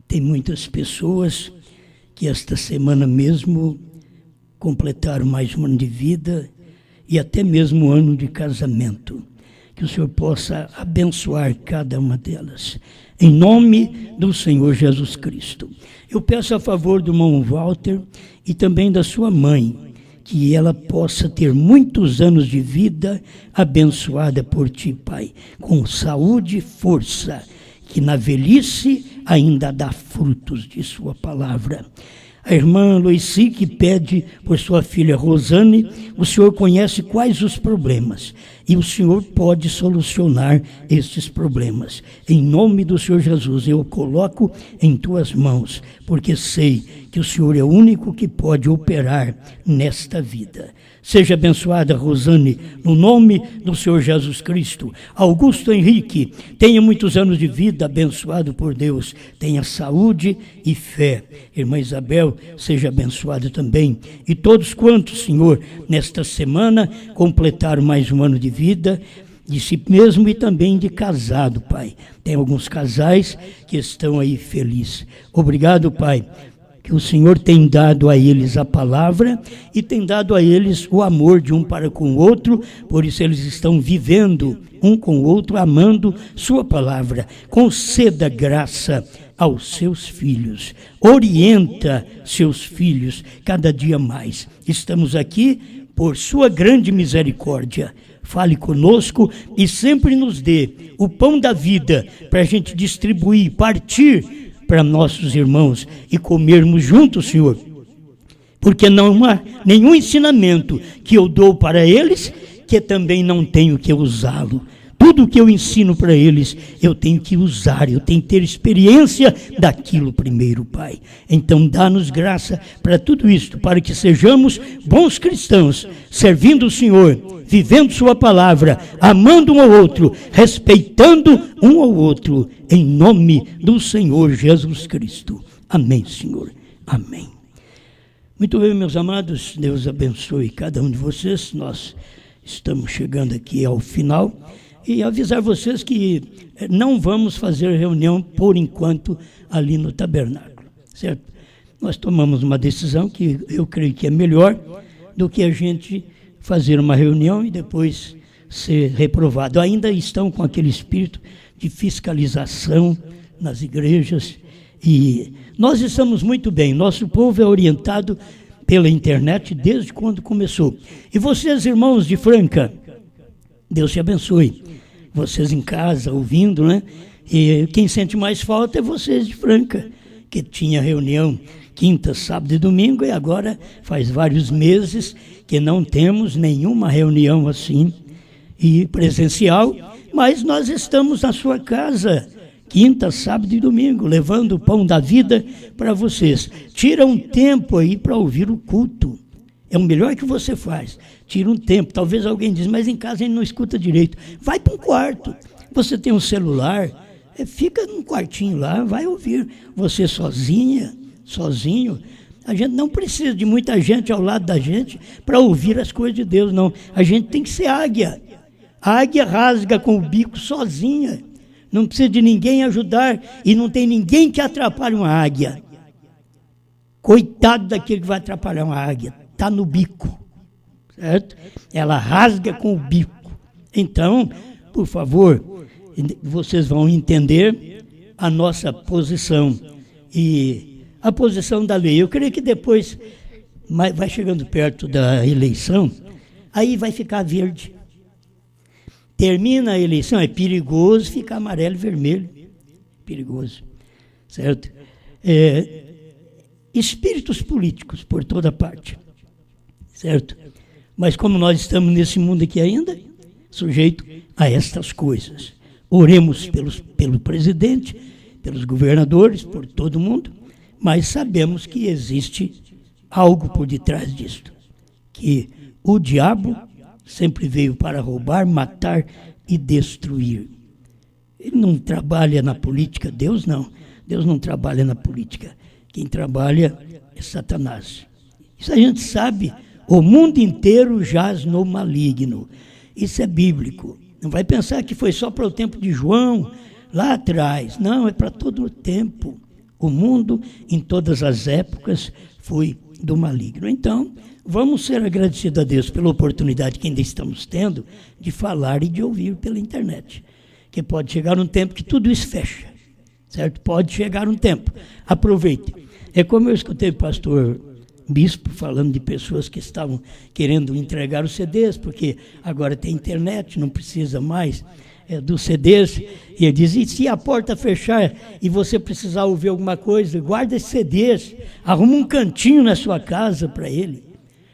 tem muitas pessoas que esta semana mesmo completaram mais um ano de vida e até mesmo um ano de casamento. Que o Senhor possa abençoar cada uma delas. Em nome do Senhor Jesus Cristo. Eu peço a favor do irmão Walter e também da sua mãe, que ela possa ter muitos anos de vida abençoada por Ti, Pai, com saúde e força, que na velhice ainda dá frutos de Sua palavra. A irmã Luici, que pede por sua filha Rosane, o Senhor conhece quais os problemas e o Senhor pode solucionar estes problemas. Em nome do Senhor Jesus, eu coloco em Tuas mãos, porque sei que o Senhor é o único que pode operar nesta vida. Seja abençoada, Rosane, no nome do Senhor Jesus Cristo. Augusto Henrique, tenha muitos anos de vida, abençoado por Deus. Tenha saúde e fé. Irmã Isabel, seja abençoada também. E todos quantos, Senhor, nesta semana, completaram mais um ano de vida, de si mesmo e também de casado, Pai. Tem alguns casais que estão aí felizes. Obrigado, Pai, que o Senhor tem dado a eles a palavra e tem dado a eles o amor de um para com o outro, por isso eles estão vivendo um com o outro, amando sua palavra. Conceda graça aos seus filhos, orienta seus filhos cada dia mais. Estamos aqui por sua grande misericórdia. Fale conosco e sempre nos dê o pão da vida para a gente distribuir, partir para nossos irmãos e comermos juntos, Senhor. Porque não há nenhum ensinamento que eu dou para eles que também não tenho que usá-lo. Tudo que eu ensino para eles, eu tenho que usar, eu tenho que ter experiência daquilo primeiro, Pai. Então, dá-nos graça para tudo isto, para que sejamos bons cristãos, servindo o Senhor, vivendo sua palavra, amando um ao outro, respeitando um ao outro, em nome do Senhor Jesus Cristo. Amém, Senhor. Amém. Muito bem, meus amados, Deus abençoe cada um de vocês. Nós estamos chegando aqui ao final. E avisar vocês que não vamos fazer reunião, por enquanto, ali no tabernáculo, certo? Nós tomamos uma decisão que eu creio que é melhor do que a gente fazer uma reunião e depois ser reprovado. Ainda estão com aquele espírito de fiscalização nas igrejas e nós estamos muito bem. Nosso povo é orientado pela internet desde quando começou. E vocês, irmãos de Franca, Deus te abençoe. Vocês em casa, ouvindo, né? E quem sente mais falta é vocês de Franca, que tinha reunião quinta, sábado e domingo, e agora faz vários meses que não temos nenhuma reunião assim, e presencial, mas nós estamos na sua casa, quinta, sábado e domingo, levando o pão da vida para vocês. Tira um tempo aí para ouvir o culto. É o melhor que você faz. Tira um tempo. Talvez alguém diz, mas em casa a gente não escuta direito. Vai para um quarto. Você tem um celular, fica num quartinho lá, vai ouvir. Você sozinha, sozinho. A gente não precisa de muita gente ao lado da gente para ouvir as coisas de Deus, não. A gente tem que ser águia. A águia rasga com o bico sozinha. Não precisa de ninguém ajudar e não tem ninguém que atrapalhe uma águia. Coitado daquele que vai atrapalhar uma águia. Está no bico, certo? Ela rasga com o bico. Então, por favor, vocês vão entender a nossa posição e a posição da lei. Eu creio que depois, vai chegando perto da eleição, aí vai ficar verde. Termina a eleição, é perigoso ficar amarelo e vermelho. Perigoso, certo? Espíritos políticos por toda parte. Certo? Mas como nós estamos nesse mundo aqui ainda, sujeito a estas coisas. Oremos pelo presidente, pelos governadores, por todo mundo, mas sabemos que existe algo por detrás disto. Que o diabo sempre veio para roubar, matar e destruir. Ele não trabalha na política, Deus não. Deus não trabalha na política. Quem trabalha é Satanás. Isso a gente sabe. O mundo inteiro jaz no maligno. Isso é bíblico. Não vai pensar que foi só para o tempo de João, lá atrás. Não, é para todo o tempo. O mundo, em todas as épocas, foi do maligno. Então, vamos ser agradecidos a Deus pela oportunidade que ainda estamos tendo de falar e de ouvir pela internet. Que pode chegar um tempo que tudo isso fecha. Certo? Pode chegar um tempo. Aproveite. É como eu escutei o pastor bispo falando de pessoas que estavam querendo entregar os CDs, porque agora tem internet, não precisa mais dos CDs. E ele diz, e se a porta fechar e você precisar ouvir alguma coisa, guarda esses CDs, arruma um cantinho na sua casa para ele.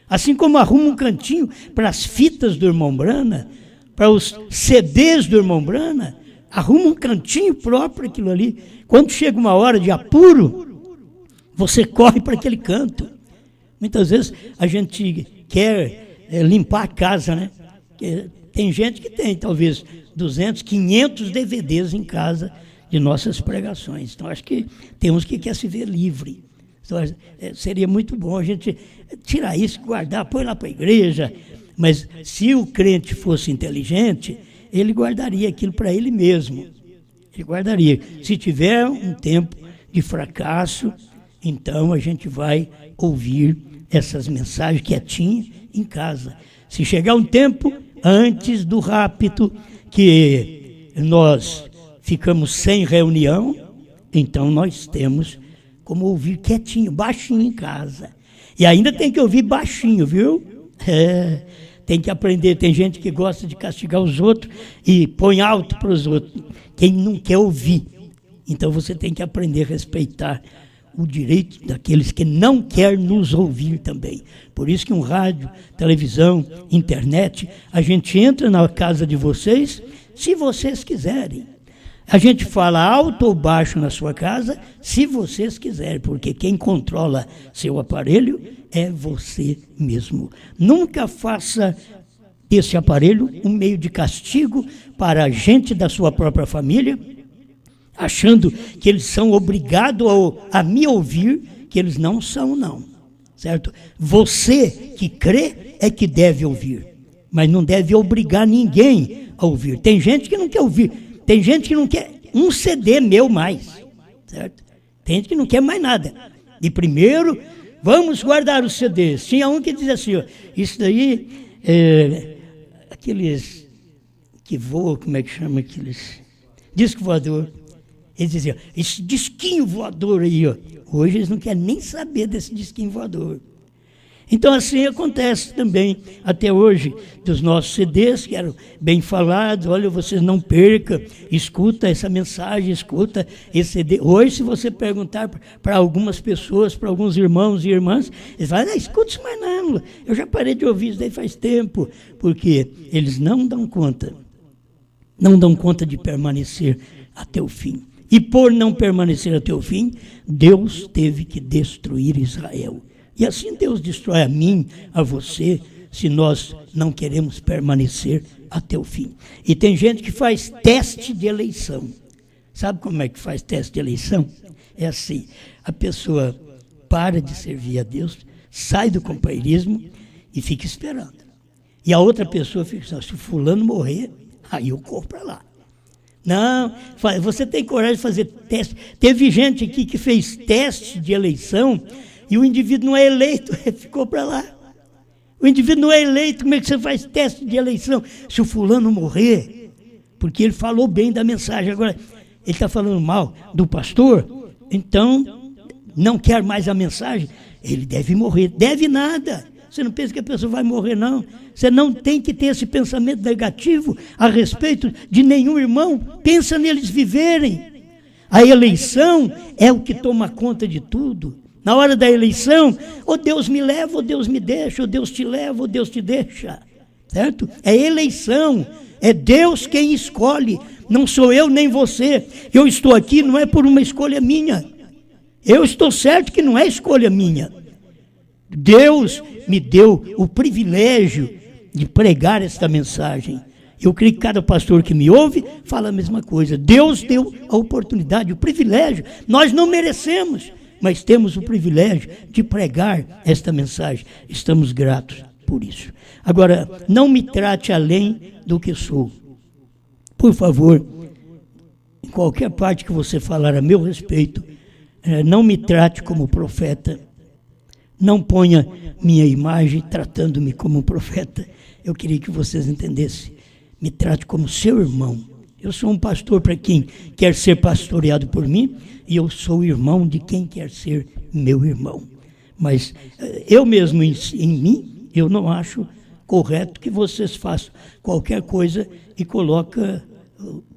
Assim como arruma um cantinho para as fitas do irmão Brana, para os CDs do irmão Brana, arruma um cantinho próprio para aquilo ali. Quando chega uma hora de apuro, você corre para aquele canto. Muitas vezes a gente quer limpar a casa, né? Tem gente que tem talvez 200, 500 DVDs em casa de nossas pregações. Então acho que temos que quer se ver livre. Então, seria muito bom a gente tirar isso, guardar, põe lá para a igreja. Mas se o crente fosse inteligente, ele guardaria aquilo para ele mesmo. Ele guardaria. Se tiver um tempo de fracasso, então a gente vai ouvir essas mensagens quietinho em casa. Se chegar um tempo antes do rapto, que nós ficamos sem reunião, então nós temos como ouvir quietinho, baixinho em casa. E ainda tem que ouvir baixinho, viu? Tem que aprender. Tem gente que gosta de castigar os outros e põe alto para os outros. Quem não quer ouvir. Então você tem que aprender a respeitar o direito daqueles que não querem nos ouvir também. Por isso que um rádio, televisão, internet, a gente entra na casa de vocês se vocês quiserem. A gente fala alto ou baixo na sua casa, se vocês quiserem, porque quem controla seu aparelho é você mesmo. Nunca faça desse aparelho um meio de castigo para a gente da sua própria família, achando que eles são obrigados a me ouvir, que eles não são, não. Certo? Você que crê é que deve ouvir, mas não deve obrigar ninguém a ouvir. Tem gente que não quer ouvir. Tem gente que não quer um CD meu mais, certo? Tem gente que não quer mais nada. E primeiro, vamos guardar os CDs. Tinha um que dizia assim, ó, isso daí, aqueles que voam, como é que chama aqueles? Disco voador. Eles diziam, esse disquinho voador aí, ó. Hoje eles não querem nem saber desse disquinho voador. Então assim acontece também até hoje dos nossos CDs que eram bem falados. Olha, vocês não percam, escuta essa mensagem, escuta esse CD. Hoje, se você perguntar para algumas pessoas, para alguns irmãos e irmãs, eles falam, não, escuta isso mais não, eu já parei de ouvir isso daí faz tempo, porque eles não dão conta de permanecer até o fim. E por não permanecer até o fim, Deus teve que destruir Israel. E assim Deus destrói a mim, a você, se nós não queremos permanecer até o fim. E tem gente que faz teste de eleição. Sabe como é que faz teste de eleição? É assim, a pessoa para de servir a Deus, sai do companheirismo e fica esperando. E a outra pessoa fica assim, se fulano morrer, aí eu corro para lá. Não, você tem coragem de fazer teste. Teve gente aqui que fez teste de eleição e o indivíduo não é eleito, ficou para lá. O indivíduo não é eleito, como é que você faz teste de eleição? Se o fulano morrer, porque ele falou bem da mensagem, agora ele está falando mal do pastor, então não quer mais a mensagem, ele deve morrer. Deve nada. Você não pensa que a pessoa vai morrer, não. Você não tem que ter esse pensamento negativo a respeito de nenhum irmão. Pensa neles viverem. A eleição é o que toma conta de tudo. Na hora da eleição, ou Deus me leva, ou Deus me deixa, ou Deus te leva, ou Deus te deixa. Certo? É eleição. É Deus quem escolhe. Não sou eu nem você. Eu estou aqui não é por uma escolha minha. Eu estou certo que não é escolha minha. Deus me deu o privilégio de pregar esta mensagem. Eu creio que cada pastor que me ouve fala a mesma coisa. Deus deu a oportunidade, o privilégio. Nós não merecemos, mas temos o privilégio de pregar esta mensagem. Estamos gratos por isso. Agora, não me trate além do que sou. Por favor, em qualquer parte que você falar a meu respeito, não me trate como profeta. Não ponha minha imagem tratando-me como profeta. Eu queria que vocês entendessem. Me trate como seu irmão. Eu sou um pastor para quem quer ser pastoreado por mim, e eu sou irmão de quem quer ser meu irmão. Mas eu mesmo em mim, eu não acho correto que vocês façam qualquer coisa e coloquem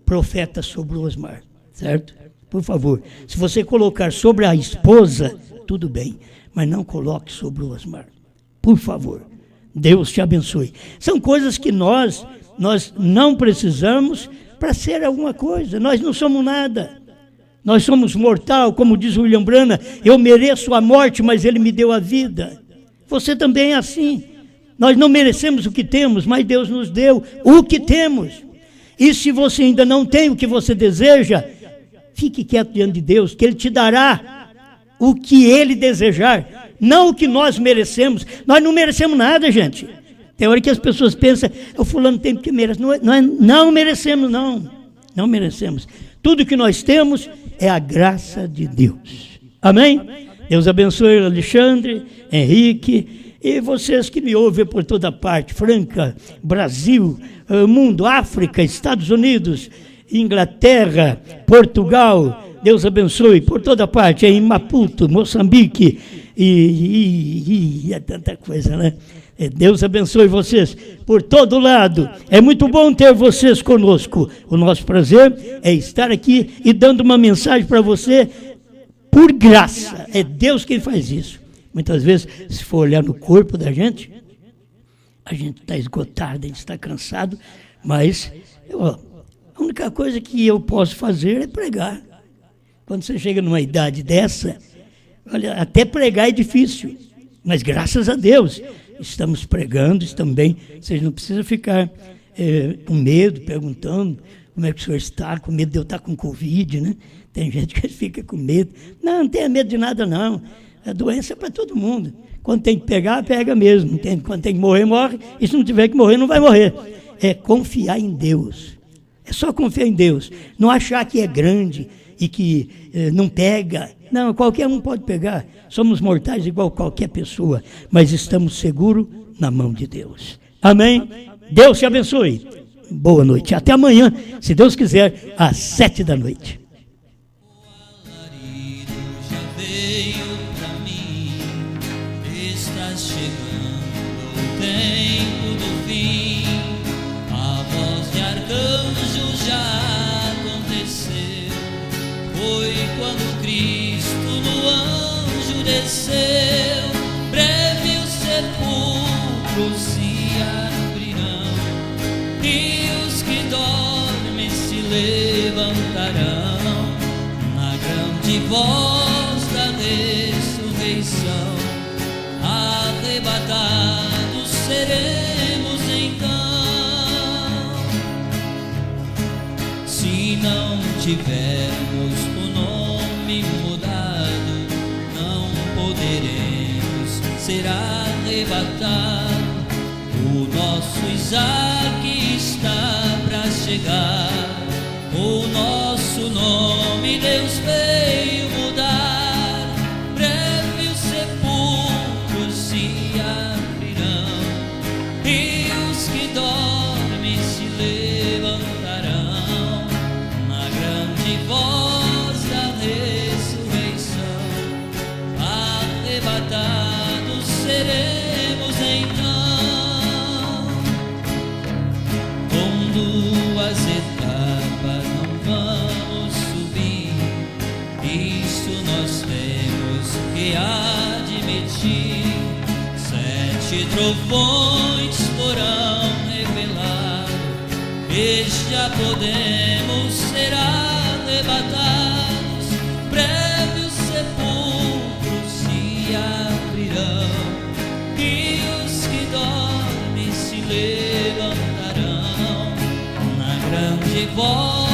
profeta sobre o Osmar, certo? Por favor, se você colocar sobre a esposa, tudo bem, mas não coloque sobre o Osmar. Por favor, Deus te abençoe. São coisas que nós não precisamos para ser alguma coisa. Nós não somos nada. Nós somos mortal, como diz William Branham, eu mereço a morte, mas ele me deu a vida. Você também é assim. Nós não merecemos o que temos, mas Deus nos deu o que temos. E se você ainda não tem o que você deseja, fique quieto diante de Deus, que Ele te dará o que Ele desejar, não o que nós merecemos. Nós não merecemos nada, gente. Tem hora que as pessoas pensam, o fulano tem porque merece. Não merecemos, não. Não merecemos. Tudo que nós temos é a graça de Deus. Amém? Deus abençoe o Alexandre, Henrique e vocês que me ouvem por toda parte. Franca, Brasil, mundo, África, Estados Unidos, Inglaterra, Portugal. Deus abençoe por toda parte. Em Maputo, Moçambique e é tanta coisa, né? Deus abençoe vocês por todo lado. É muito bom ter vocês conosco. O nosso prazer é estar aqui e dando uma mensagem para você por graça. É Deus quem faz isso. Muitas vezes, se for olhar no corpo da gente, a gente está esgotado, a gente está cansado, mas a única coisa que eu posso fazer é pregar. Quando você chega numa idade dessa, olha, até pregar é difícil, mas graças a Deus estamos pregando, também. Vocês não precisam ficar com medo, perguntando como é que o senhor está, com medo de eu estar com Covid, né? Tem gente que fica com medo. Não tenha medo de nada, não. A doença é para todo mundo. Quando tem que pegar, pega mesmo. Quando tem que morrer, morre. E se não tiver que morrer, não vai morrer. É confiar em Deus. É só confiar em Deus. Não achar que é grande e que não pega. Não, qualquer um pode pegar. Somos mortais igual qualquer pessoa, mas estamos seguros na mão de Deus. Amém? Deus te abençoe. Boa noite. Até amanhã, se Deus quiser, às 7 da noite. O alarido já veio pra mim. Está chegando o tempo do fim. A voz de arcanjo já aconteceu. Foi quando Cristo no anjo desceu. Breve os sepulcros se abrirão e os que dormem se levantarão na grande voz da ressurreição. Arrebatados seremos então, se não tivermos o nome mudado, não poderemos ser arrebatados. O nosso Isaac está para chegar, o nosso nome Deus veio mudar. Breve os sepulcros se abrirão e os que dormem se levantarão na grande voz da ressurreição. Arrebatados seremos então. Duas etapas não vamos subir, isso nós temos que admitir. 7 trovões foram revelados e já podemos ser arrebatados. Breve os sepulcros se abrirão e os que dormem se levantarão grande voz